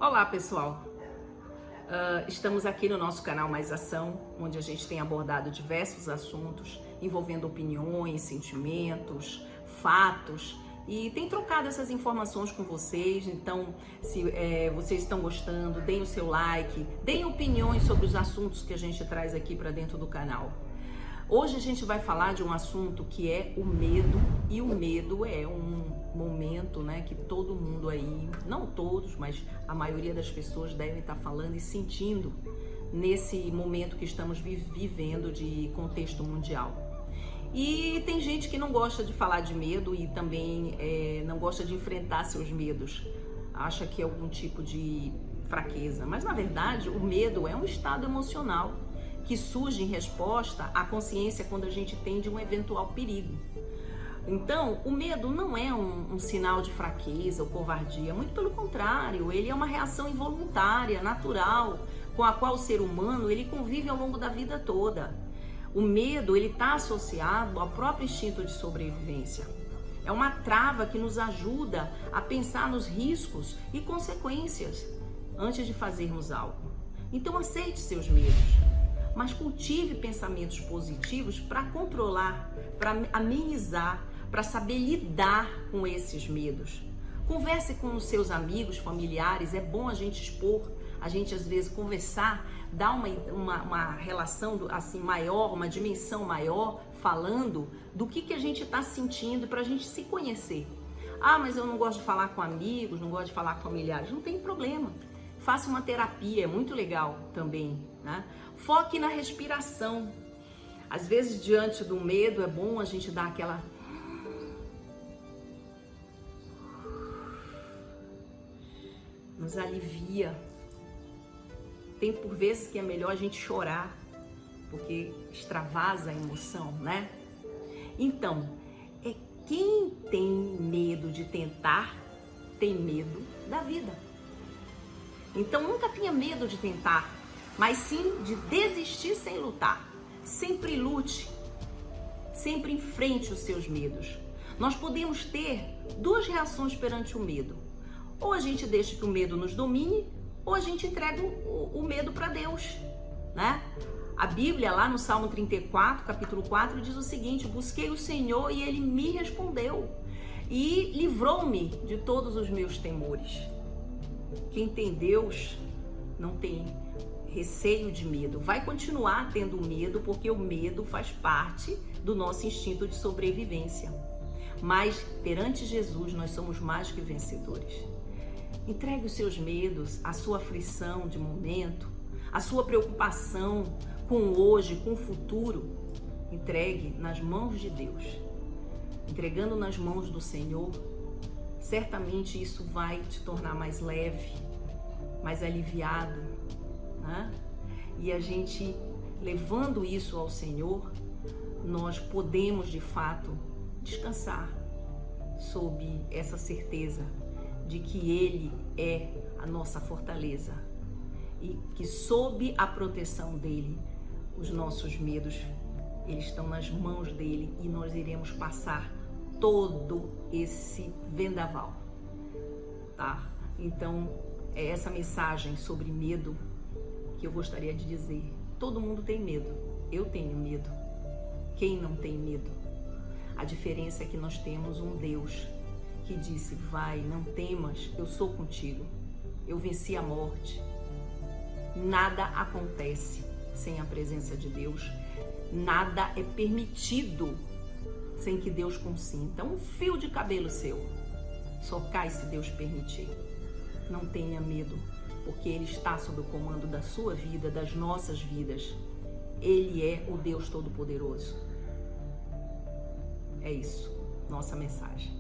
Olá, pessoal! Estamos aqui no nosso canal Mais Ação, onde a gente tem abordado diversos assuntos envolvendo opiniões, sentimentos, fatos e tem trocado essas informações com vocês. Então, se vocês estão gostando, deem o seu like, deem opiniões sobre os assuntos que a gente traz aqui para dentro do canal. Hoje a gente vai falar de um assunto que é o medo, e o medo é um momento, né, que todo mundo aí, não todos, mas a maioria das pessoas devem estar falando e sentindo nesse momento que estamos vivendo de contexto mundial. E tem gente que não gosta de falar de medo e também não gosta de enfrentar seus medos, acha que é algum tipo de fraqueza, mas na verdade o medo é um estado emocional que surge em resposta à consciência quando a gente tem de um eventual perigo. Então, o medo não é um sinal de fraqueza ou covardia, muito pelo contrário, ele é uma reação involuntária, natural, com a qual o ser humano ele convive ao longo da vida toda. O medo ele está associado ao próprio instinto de sobrevivência. É uma trava que nos ajuda a pensar nos riscos e consequências antes de fazermos algo. Então, aceite seus medos, mas cultive pensamentos positivos para controlar, para amenizar, para saber lidar com esses medos. Converse com os seus amigos, familiares, é bom a gente expor, a gente às vezes conversar, dar uma relação assim maior, uma dimensão maior, falando do que a gente está sentindo para a gente se conhecer. Ah, mas eu não gosto de falar com amigos, não gosto de falar com familiares, não tem problema. Faça uma terapia, é muito legal também, né? Foque na respiração. Às vezes, diante do medo, é bom a gente dar aquela... Nos alivia. Tem por vezes que é melhor a gente chorar, porque extravasa a emoção, né? Então, quem tem medo de tentar, tem medo da vida. Então, nunca tenha medo de tentar, mas sim de desistir sem lutar. Sempre lute, sempre enfrente os seus medos. Nós podemos ter duas reações perante o medo. Ou a gente deixa que o medo nos domine, ou a gente entrega o medo para Deus, né? A Bíblia, lá no Salmo 34, capítulo 4, diz o seguinte: busquei o Senhor e Ele me respondeu e livrou-me de todos os meus temores. Quem tem Deus não tem receio de medo, vai continuar tendo medo porque o medo faz parte do nosso instinto de sobrevivência. Mas perante Jesus nós somos mais que vencedores. Entregue os seus medos, a sua aflição de momento, a sua preocupação com o hoje, com o futuro. Entregue nas mãos de Deus. Entregando nas mãos do Senhor, certamente isso vai te tornar mais leve, mais aliviado, né? E a gente, levando isso ao Senhor, nós podemos de fato descansar sob essa certeza de que Ele é a nossa fortaleza e que sob a proteção dEle, os nossos medos, eles estão nas mãos dEle e nós iremos passar todo esse vendaval, tá? Então, é essa mensagem sobre medo que eu gostaria de dizer. Todo mundo tem medo, eu tenho medo. Quem não tem medo? A diferença é que nós temos um Deus que disse: vai, não temas, eu sou contigo. Eu venci a morte. Nada acontece sem a presença de Deus. Nada é permitido sem que Deus consinta. Um fio de cabelo seu só cai se Deus permitir. Não tenha medo, porque Ele está sob o comando da sua vida, das nossas vidas. Ele é o Deus Todo-Poderoso. É isso, nossa mensagem.